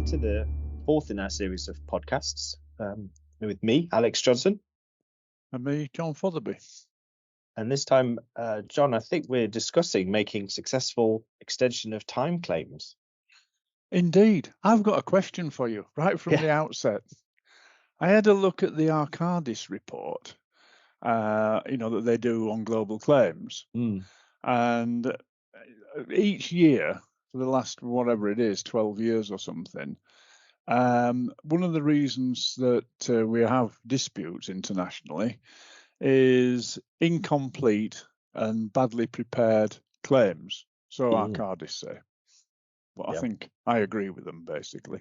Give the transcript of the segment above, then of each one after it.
to the fourth in our series of podcasts with me, Alex Johnson. And me, John Fotherby. And this time, John, I think we're discussing making successful extension of time claims. Indeed. I've got a question for you right from the outset. I had a look at the Arcadis report, that they do on global claims. And each year, for the last, whatever it is, 12 years or something, one of the reasons that we have disputes internationally is incomplete and badly prepared claims. So Arcadis say. Well, I think I agree with them, basically.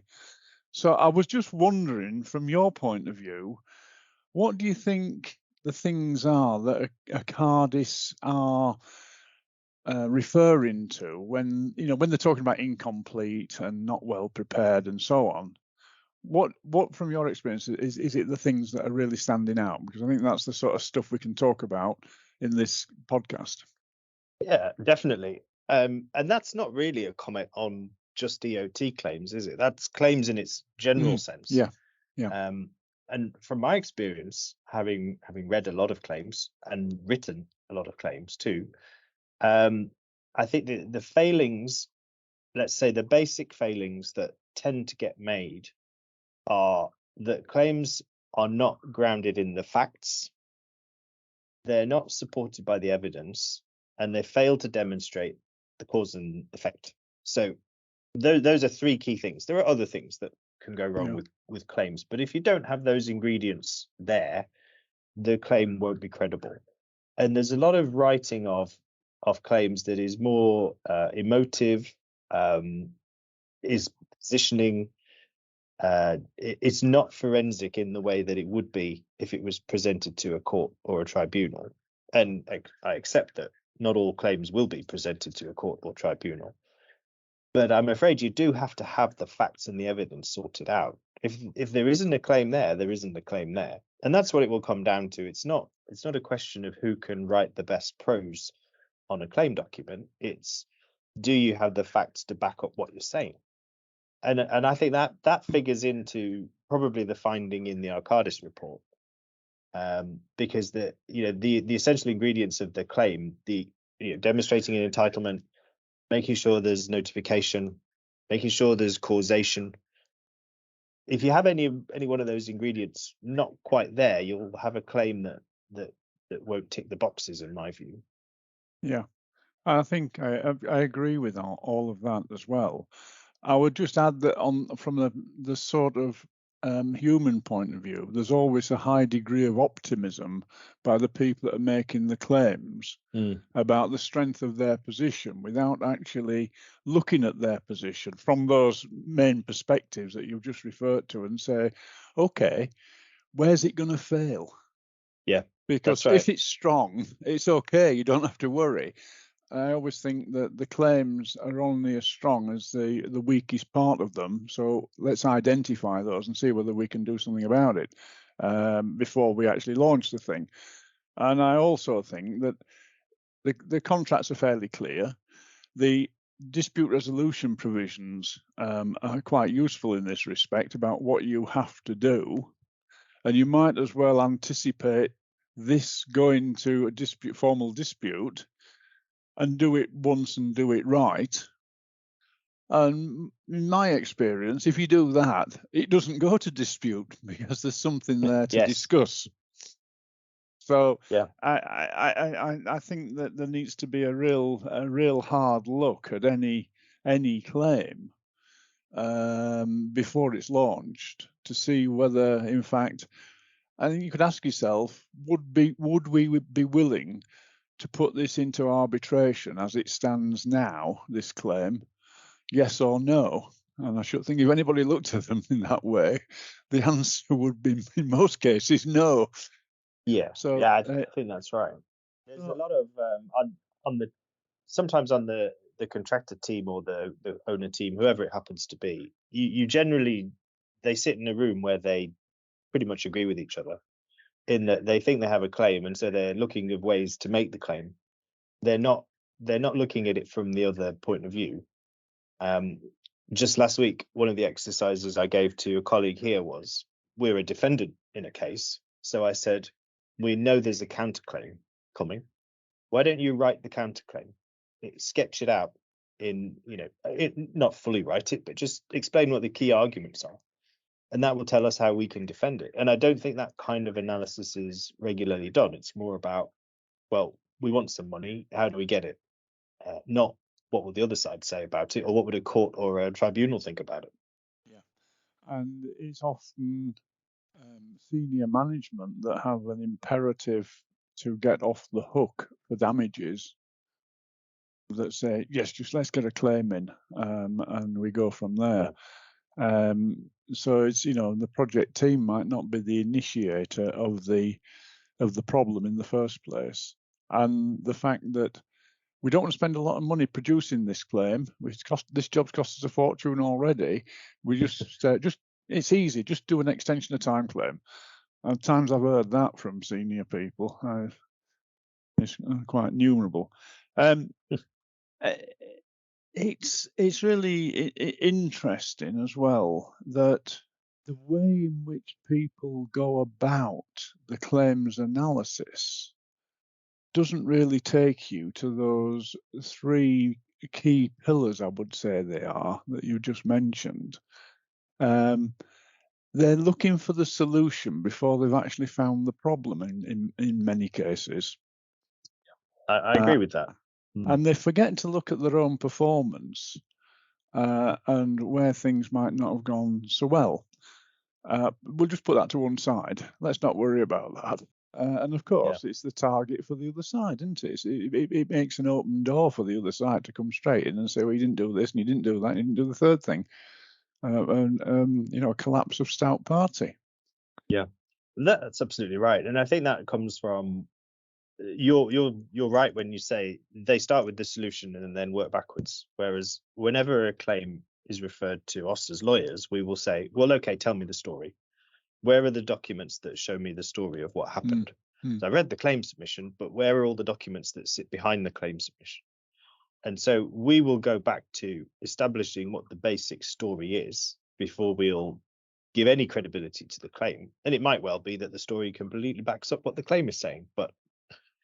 So I was just wondering, from your point of view, what do you think the things are that Arcadis are referring to when they're talking about incomplete and not well prepared and so on? What from your experience is it the things that are really standing out? Because I think that's the sort of stuff we can talk about in this podcast. Yeah, definitely. And that's not really a comment on just EOT claims, is it? That's claims in its general sense. Yeah. And from my experience, having read a lot of claims and written a lot of claims too, I think the failings, let's say the basic failings that tend to get made are that claims are not grounded in the facts, they're not supported by the evidence, and they fail to demonstrate the cause and effect. So those are three key things. There are other things that can go wrong with claims, but if you don't have those ingredients there, the claim won't be credible. And there's a lot of writing of claims that is more emotive, is positioning. It's not forensic in the way that it would be if it was presented to a court or a tribunal. And I accept that not all claims will be presented to a court or tribunal. But I'm afraid you do have to have the facts and the evidence sorted out. If there isn't a claim there, there isn't a claim there. And that's what it will come down to. It's not a question of who can write the best prose on a claim document. It's, do you have the facts to back up what you're saying? And I think that figures into probably the finding in the Arcadis report, because the essential ingredients of the claim, demonstrating an entitlement, making sure there's notification, making sure there's causation. If you have any one of those ingredients not quite there, you'll have a claim that won't tick the boxes, in my view. Yeah, I think I agree with all of that as well. I would just add that from the sort of human point of view, there's always a high degree of optimism by the people that are making the claims about the strength of their position without actually looking at their position from those main perspectives that you've just referred to and say, okay, where's it going to fail? Yeah, because if it's strong, it's okay. You don't have to worry. I always think that the claims are only as strong as the weakest part of them. So let's identify those and see whether we can do something about it before we actually launch the thing. And I also think that the contracts are fairly clear. The dispute resolution provisions are quite useful in this respect about what you have to do. And you might as well anticipate this going to a formal dispute and do it once and do it right. And in my experience, if you do that, it doesn't go to dispute because there's something there to discuss. So I think that there needs to be a real hard look at any claim before it's launched to see whether, in fact, I think you could ask yourself, would we be willing to put this into arbitration as it stands now, this claim, yes or no? And I should think if anybody looked at them in that way, the answer would be in most cases no. Yeah. So I think that's right. There's a lot of sometimes on the contractor team or the owner team, whoever it happens to be, you generally, they sit in a room where they pretty much agree with each other in that they think they have a claim, and so they're looking at ways to make the claim. They're not looking at it from the other point of view. Just last week, one of the exercises I gave to a colleague here was, we're a defendant in a case. So I said, we know there's a counterclaim coming. Why don't you write the counterclaim? Sketch it out not fully write it, but just explain what the key arguments are. And that will tell us how we can defend it. And I don't think that kind of analysis is regularly done. It's more about, well, we want some money. How do we get it? Not what will the other side say about it, or what would a court or a tribunal think about it. Yeah, and it's often senior management that have an imperative to get off the hook for damages that say, yes, just let's get a claim in, and we go from there. So it's, the project team might not be the initiator of the problem in the first place, and the fact that we don't want to spend a lot of money producing this claim, this job's cost us a fortune already. We just it's easy, just do an extension of time claim. At times I've heard that from senior people. It's quite numerable. It's really interesting as well that the way in which people go about the claims analysis doesn't really take you to those three key pillars, I would say they are, that you just mentioned. They're looking for the solution before they've actually found the problem in many cases. I agree with that. And they forget to look at their own performance and where things might not have gone so well. We'll just put that to one side. Let's not worry about that. And of course, it's the target for the other side, isn't it? It makes an open door for the other side to come straight in and say, well, you didn't do this and you didn't do that, and you didn't do the third thing. A collapse of stout party. Yeah, that's absolutely right. And I think that comes from, you're right when you say they start with the solution and then work backwards. Whereas whenever a claim is referred to us as lawyers, we will say, well, okay, tell me the story. Where are the documents that show me the story of what happened? So I read the claim submission, but where are all the documents that sit behind the claim submission? And so we will go back to establishing what the basic story is before we'll give any credibility to the claim. And it might well be that the story completely backs up what the claim is saying, but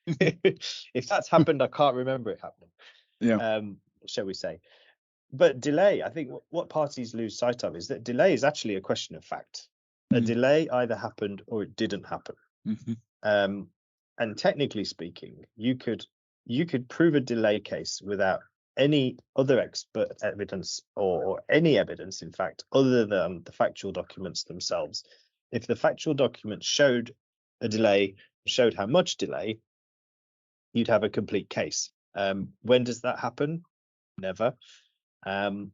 if that's happened, I can't remember it happening. Yeah. Shall we say? But delay, I think what parties lose sight of is that delay is actually a question of fact. A delay either happened or it didn't happen. And technically speaking, you could prove a delay case without any other expert evidence or any evidence, in fact, other than the factual documents themselves. If the factual documents showed a delay, showed how much delay, you'd have a complete case. When does that happen? Never. And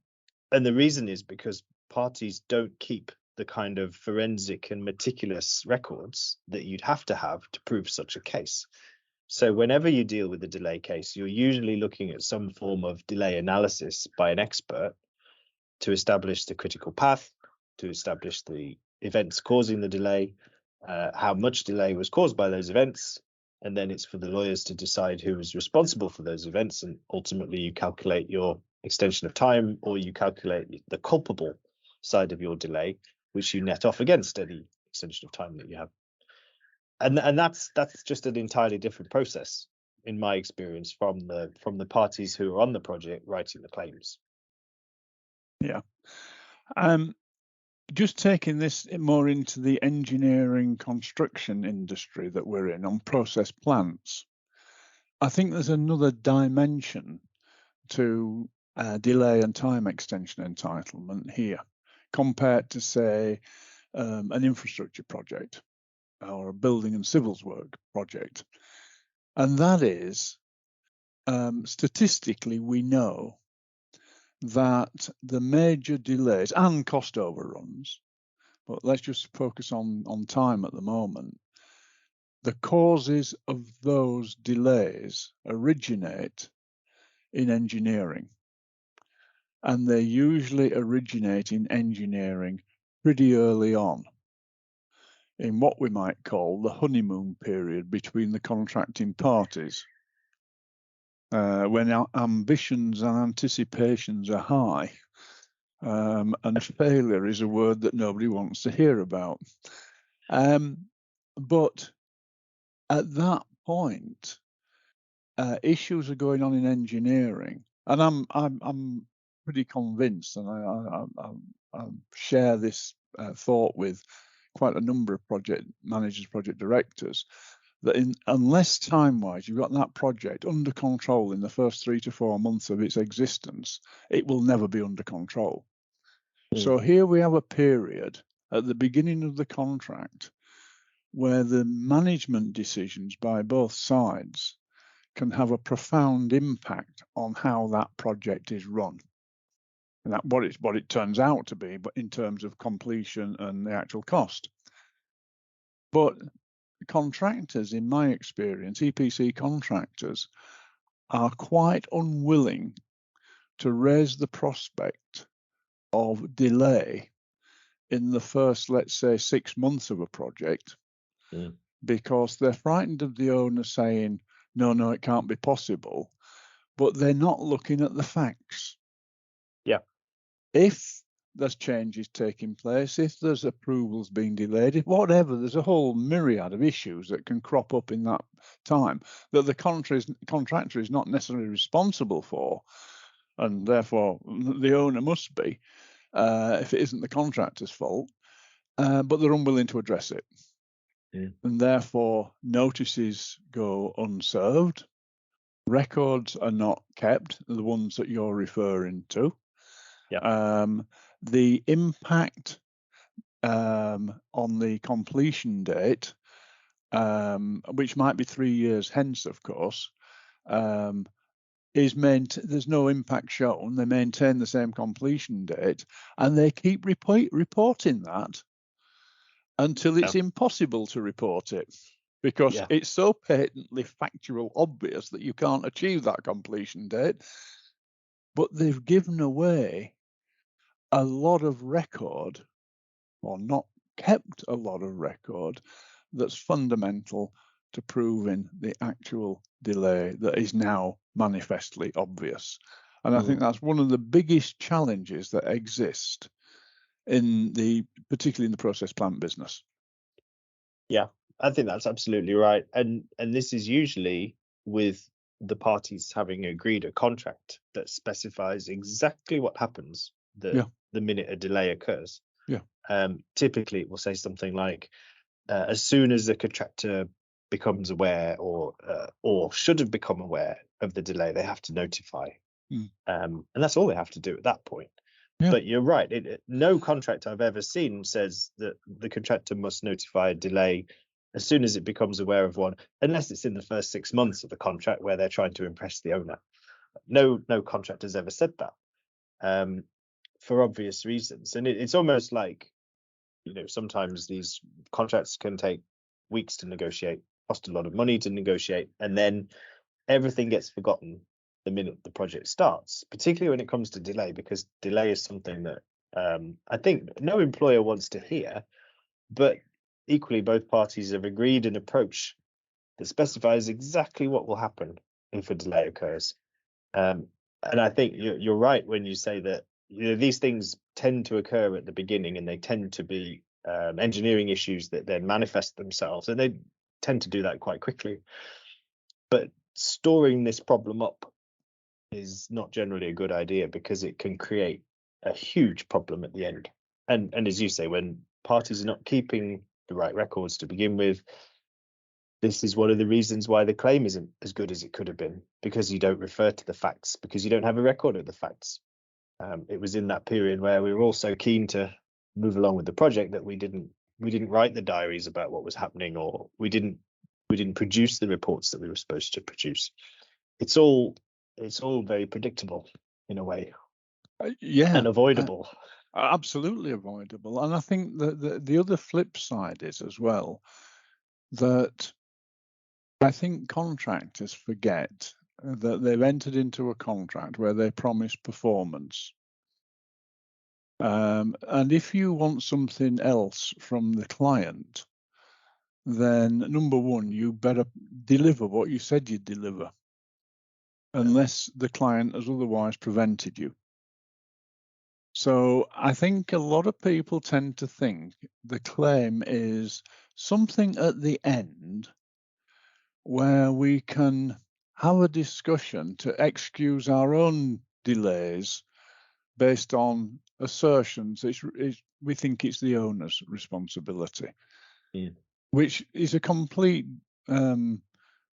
the reason is because parties don't keep the kind of forensic and meticulous records that you'd have to prove such a case. So whenever you deal with a delay case, you're usually looking at some form of delay analysis by an expert to establish the critical path, to establish the events causing the delay, how much delay was caused by those events, and then it's for the lawyers to decide who is responsible for those events, and ultimately you calculate your extension of time, or you calculate the culpable side of your delay, which you net off against any extension of time that you have. And that's just an entirely different process, in my experience, from the parties who are on the project writing the claims. Yeah. Just taking this more into the engineering construction industry that we're in on process plants, I think there's another dimension to delay and time extension entitlement here compared to, say, an infrastructure project or a building and civils work project. And that is, statistically, we know that the major delays and cost overruns, but let's just focus on time at the moment, the causes of those delays originate in engineering. And they usually originate in engineering pretty early on, in what we might call the honeymoon period between the contracting parties, when our ambitions and anticipations are high. and failure is a word that nobody wants to hear about. But at that point, issues are going on in engineering, and I'm pretty convinced, and I share this thought with quite a number of project managers, project directors, that unless time-wise you've got that project under control in the first 3 to 4 months of its existence, it will never be under control. So here we have a period at the beginning of the contract where the management decisions by both sides can have a profound impact on how that project is run. And that what it turns out to be, but in terms of completion and the actual cost. But contractors, in my experience, EPC contractors, are quite unwilling to raise the prospect of delay in the first, let's say, 6 months of a project, because they're frightened of the owner saying, no, it can't be possible, but they're not looking at the facts. Yeah. If there's changes taking place, if there's approvals being delayed, if whatever, there's a whole myriad of issues that can crop up in that time that the contractor is not necessarily responsible for, and therefore the owner must be, if it isn't the contractor's fault, but they're unwilling to address it. And therefore notices go unserved, records are not kept, the ones that you're referring to. The impact on the completion date, which might be 3 years hence, of course, is there's no impact shown. They maintain the same completion date, and they keep reporting that until it's impossible to report it, because it's so patently factual obvious that you can't achieve that completion date. But they've given away a lot of record, or not kept a lot of record, that's fundamental to proving the actual delay that is now manifestly obvious. And I think that's one of the biggest challenges that exist particularly in the process plant business. Yeah, I think that's absolutely right. And this is usually with the parties having agreed a contract that specifies exactly what happens the minute a delay occurs. Typically it will say something like, as soon as the contractor becomes aware or should have become aware of the delay, they have to notify. And that's all they have to do at that point. But you're right. No contract I've ever seen says that the contractor must notify a delay as soon as it becomes aware of one, unless it's in the first 6 months of the contract where they're trying to impress the owner. No contract has ever said that, for obvious reasons. And it's almost like, sometimes these contracts can take weeks to negotiate, cost a lot of money to negotiate, and then everything gets forgotten the minute the project starts, particularly when it comes to delay, because delay is something that I think no employer wants to hear, but equally both parties have agreed an approach that specifies exactly what will happen if a delay occurs. And I think you're right when you say that these things tend to occur at the beginning, and they tend to be engineering issues that then manifest themselves, and they tend to do that quite quickly. But storing this problem up is not generally a good idea, because it can create a huge problem at the end. And as you say, when parties are not keeping the right records to begin with, this is one of the reasons why the claim isn't as good as it could have been, because you don't refer to the facts, because you don't have a record of the facts. It was in that period where we were all so keen to move along with the project that we didn't write the diaries about what was happening, or we didn't produce the reports that we were supposed to produce. It's all very predictable in a way, and avoidable. Absolutely avoidable. And I think that the other flip side is as well that I think contractors forget that they've entered into a contract where they promise performance. And if you want something else from the client, then number one, you better deliver what you said you'd deliver, unless the client has otherwise prevented you. So I think a lot of people tend to think the claim is something at the end where we can have a discussion to excuse our own delays based on assertions. We think it's the owner's responsibility, which is a complete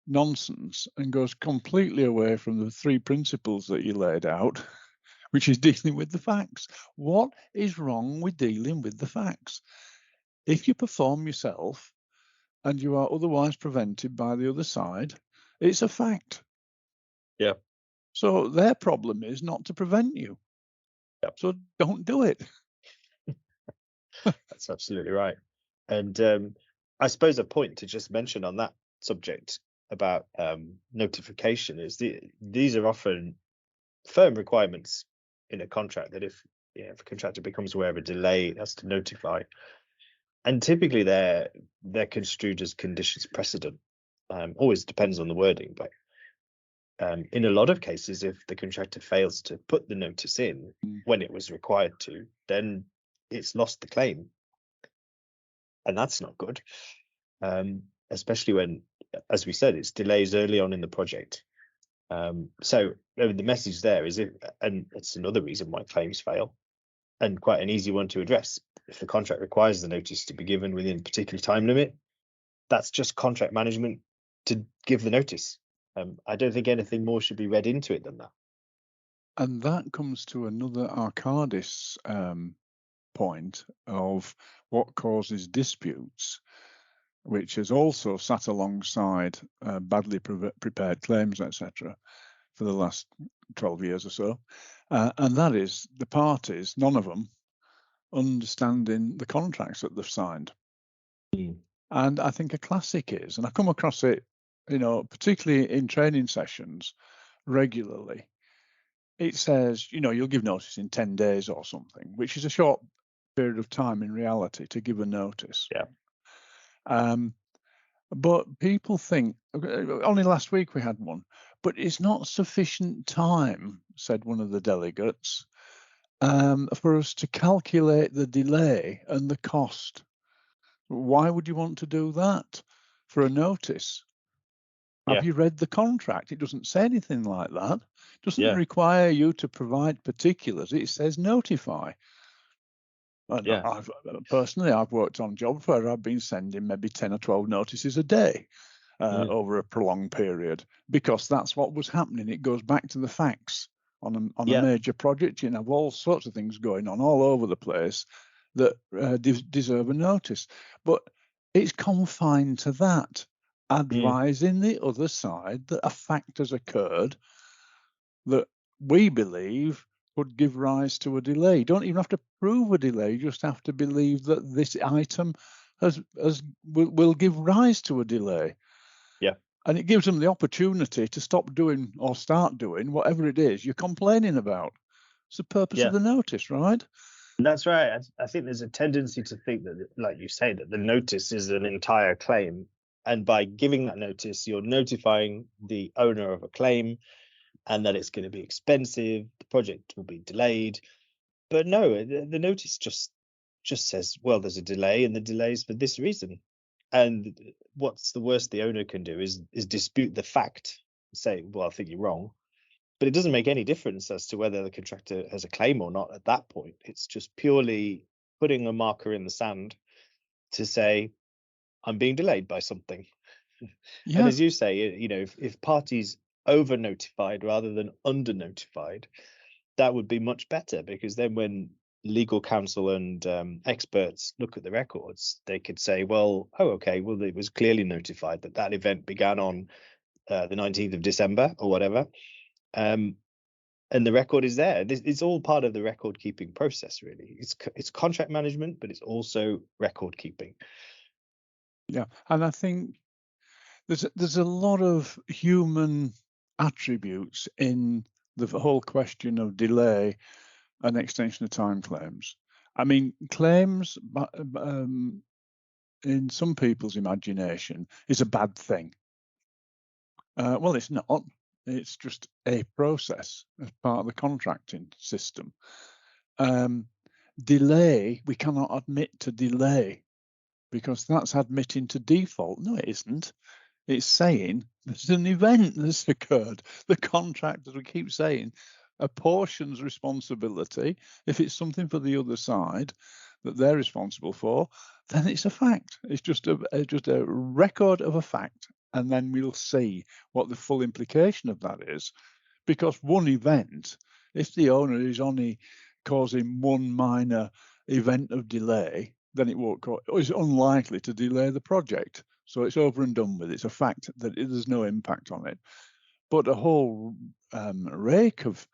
nonsense and goes completely away from the three principles that you laid out, which is dealing with the facts. What is wrong with dealing with the facts? If you perform yourself and you are otherwise prevented by the other side, it's a fact. Yeah. So their problem is not to prevent you. Yep. So don't do it. That's absolutely right. And I suppose a point to just mention on that subject about notification is these are often firm requirements in a contract that if a contractor becomes aware of a delay, it has to notify. And typically they're construed as conditions precedent. Always depends on the wording, but in a lot of cases, if the contractor fails to put the notice in when it was required to, then it's lost the claim. And that's not good. Especially when, as we said, it's delays early on in the project. So the message there is, and it's another reason why claims fail, and quite an easy one to address. If the contract requires the notice to be given within a particular time limit, that's just contract management to give the notice. I don't think anything more should be read into it than that. And that comes to another Arcadis point of what causes disputes, which has also sat alongside badly prepared claims, etc., for the last 12 years or so. And that is the parties, none of them, understanding the contracts that they've signed. And I think a classic is, and I come across it, particularly in training sessions regularly, it says, you'll give notice in 10 days or something, which is a short period of time in reality to give a notice. Yeah. But people think, only last week we had one, but it's not sufficient time, said one of the delegates, for us to calculate the delay and the cost. Why would you want to do that for a notice? Have you read the contract? It doesn't say anything like that. It doesn't require you to provide particulars. It says notify. And I've worked on jobs where I've been sending maybe 10 or 12 notices a day over a prolonged period, because that's what was happening. It goes back to the facts on a major project. You have all sorts of things going on all over the place that deserve a notice. But it's confined to that, advising the other side that a fact has occurred that we believe could give rise to a delay. You don't even have to prove a delay, you just have to believe that this item will give rise to a delay. Yeah. And it gives them the opportunity to stop doing or start doing whatever it is you're complaining about. It's the purpose of the notice, right? That's right. I think there's a tendency to think that, like you say, that the notice is an entire claim. And by giving that notice, you're notifying the owner of a claim and that it's going to be expensive, the project will be delayed. But no, the notice just says, well, there's a delay and the delay is for this reason. And what's the worst the owner can do is dispute the fact, say, well, I think you're wrong. But it doesn't make any difference as to whether the contractor has a claim or not at that point. It's just purely putting a marker in the sand to say, I'm being delayed by something. Yeah. And as you say, if parties over notified rather than under notified, that would be much better, because then when legal counsel and experts look at the records, they could say, well, it was clearly notified that event began on the 19th of December or whatever. And the record is there. It's all part of the record keeping process, really. It's contract management, but it's also record keeping. Yeah, and I think there's a lot of human attributes in the whole question of delay and extension of time claims. I mean, claims in some people's imagination is a bad thing. Well, it's not. It's just a process as part of the contracting system. Delay, we cannot admit to delay because that's admitting to default. No, it isn't. It's saying there's an event that's occurred. The contract, as we keep saying, apportions responsibility. If it's something for the other side that they're responsible for, then it's a fact. It's just a record of a fact, and then we'll see what the full implication of that is. Because one event, if the owner is only causing one minor event of delay, then it's unlikely to delay the project. So it's over and done with. It's a fact that there's no impact on it. But a whole rake of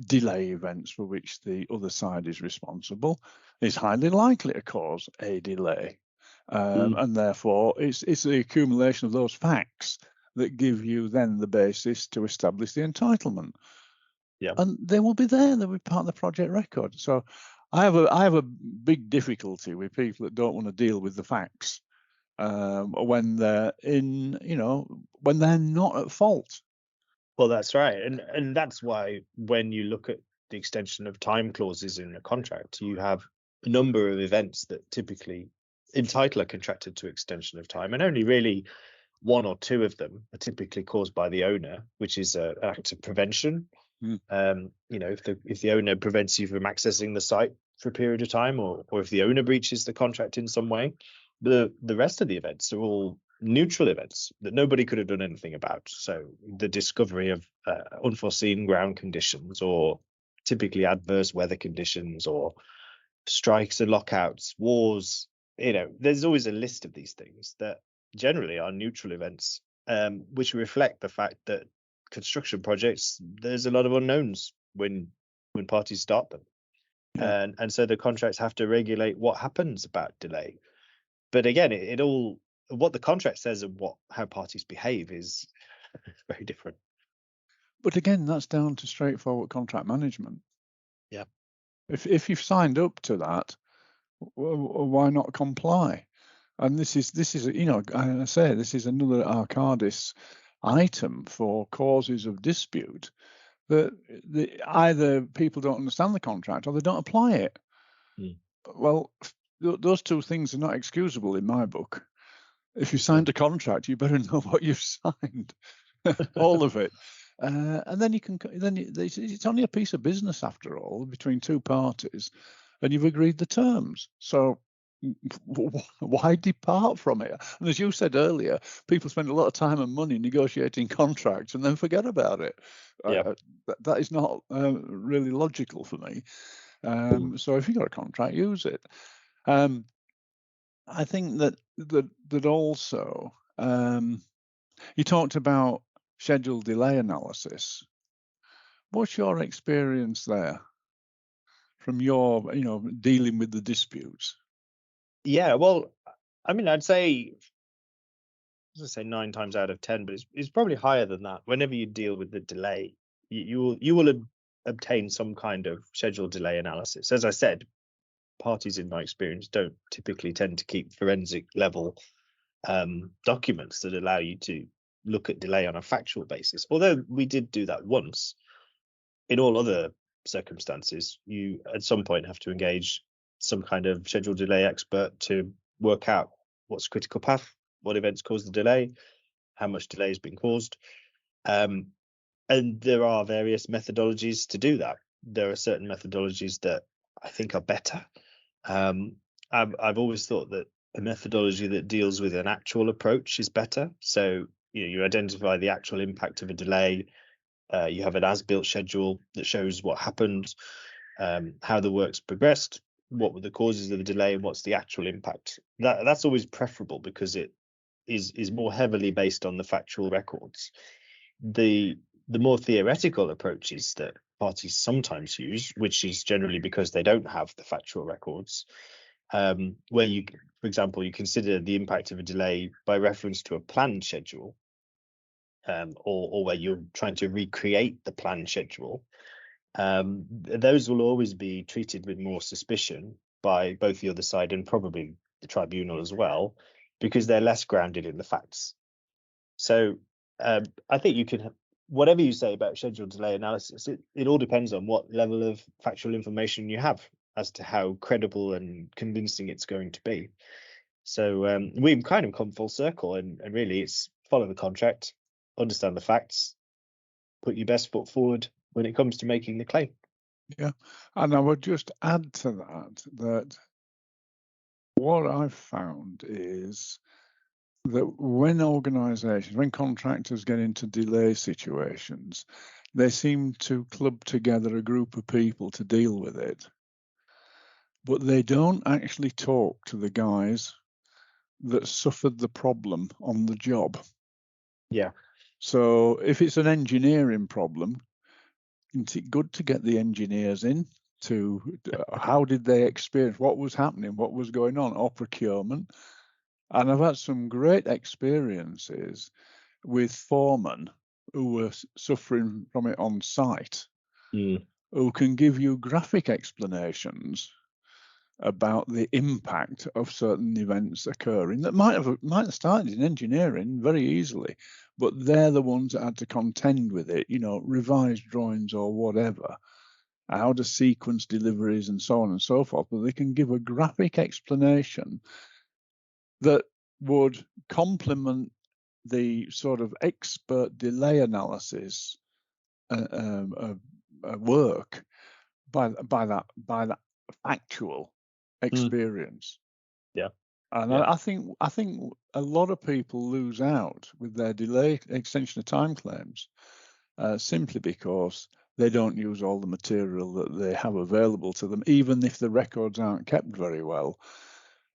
delay events for which the other side is responsible is highly likely to cause a delay. And therefore, it's the accumulation of those facts that give you then the basis to establish the entitlement. Yeah. And they will be there. They'll be part of the project record. So I have a big difficulty with people that don't want to deal with the facts when they're when they're not at fault. Well, that's right. And that's why when you look at the extension of time clauses in a contract, you have a number of events that typically entitle a contractor to extension of time, and only really one or two of them are typically caused by the owner, which is an act of prevention. If the owner prevents you from accessing the site for a period of time, or if the owner breaches the contract in some way, the rest of the events are all neutral events that nobody could have done anything about. So the discovery of unforeseen ground conditions, or typically adverse weather conditions, or strikes and lockouts, wars, there's always a list of these things that generally are neutral events, which reflect the fact that construction projects, there's a lot of unknowns when parties start them. Yeah. And so the contracts have to regulate what happens about delay. But again, it all, what the contract says and how parties behave is very different. But again, that's down to straightforward contract management. Yeah. If you've signed up to that, why not comply? And this is I say this is another Arcadis item for causes of dispute that either people don't understand the contract or they don't apply it. Well, those two things are not excusable in my book. If you signed a contract, you better know what you've signed, all of it. And then it's only a piece of business after all between two parties, and you've agreed the terms. So why depart from it? And as you said earlier, people spend a lot of time and money negotiating contracts and then forget about it. Yeah. That is not really logical for me. So if you've got a contract, use it. I think that also you talked about schedule delay analysis. What's your experience there from your dealing with the disputes? Yeah, well, I mean, I'd say 9 times out of 10, but it's probably higher than that. Whenever you deal with the delay, you will obtain some kind of schedule delay analysis. As I said, parties in my experience don't typically tend to keep forensic level documents that allow you to look at delay on a factual basis. Although we did do that once, in all other circumstances, you at some point have to engage some kind of schedule delay expert to work out what's critical path, what events cause the delay, how much delay has been caused. And there are various methodologies to do that. There are certain methodologies that I think are better. I've always thought that a methodology that deals with an actual approach is better. So you identify the actual impact of a delay. You have an as-built schedule that shows what happened, how the work's progressed, what were the causes of the delay, and what's the actual impact. That's always preferable because it is more heavily based on the factual records. The more theoretical approaches that parties sometimes use, which is generally because they don't have the factual records, where you, for example, you consider the impact of a delay by reference to a planned schedule, or where you're trying to recreate the planned schedule, those will always be treated with more suspicion by both the other side and probably the tribunal as well, because they're less grounded in the facts. So I think you can whatever you say about schedule delay analysis, it all depends on what level of factual information you have as to how credible and convincing it's going to be. So we've kind of come full circle, and really it's follow the contract, understand the facts, put your best foot forward when it comes to making the claim. Yeah, and I would just add to that what I've found is that when contractors get into delay situations, they seem to club together a group of people to deal with it, but they don't actually talk to the guys that suffered the problem on the job. Yeah. So if it's an engineering problem, isn't it good to get the engineers in to how did they experience what was happening, what was going on, or procurement? And I've had some great experiences with foremen who were suffering from it on site, who can give you graphic explanations about the impact of certain events occurring that might have started in engineering very easily, but they're the ones that had to contend with it, revised drawings or whatever, how to sequence deliveries and so on and so forth. But they can give a graphic explanation that would complement the sort of expert delay analysis work by that actual experience. Yeah. And I think a lot of people lose out with their delay extension of time claims simply because they don't use all the material that they have available to them, even if the records aren't kept very well.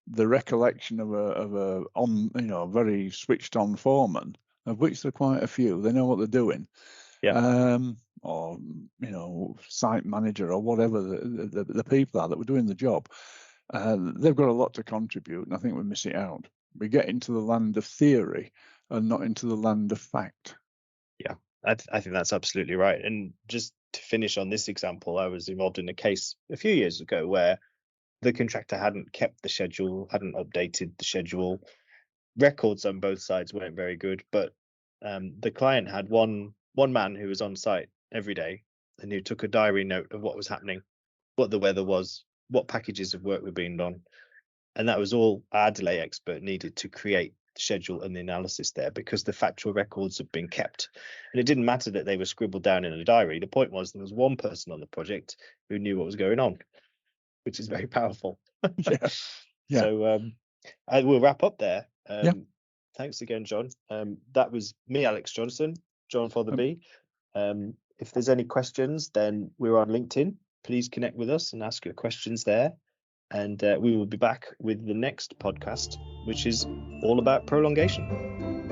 The recollection of a very switched on foreman, of which there are quite a few, they know what they're doing. Yeah. Or site manager or whatever the people are that were doing the job. They've got a lot to contribute, and I think we miss it out. We get into the land of theory and not into the land of fact. Yeah, I think that's absolutely right. And just to finish on this example, I was involved in a case a few years ago where the contractor hadn't kept the schedule, hadn't updated the schedule. Records on both sides weren't very good, but the client had one man who was on site every day and who took a diary note of what was happening, what the weather was, what packages of work were being done. And that was all our delay expert needed to create the schedule and the analysis there, because the factual records had been kept. And it didn't matter that they were scribbled down in a diary. The point was there was one person on the project who knew what was going on, which is very powerful. Yeah. So I will wrap up there. Yeah. Thanks again, John. That was me, Alex Johnson, John Fotherby. If there's any questions, then we're on LinkedIn. Please connect with us and ask your questions there. And we will be back with the next podcast, which is all about prolongation.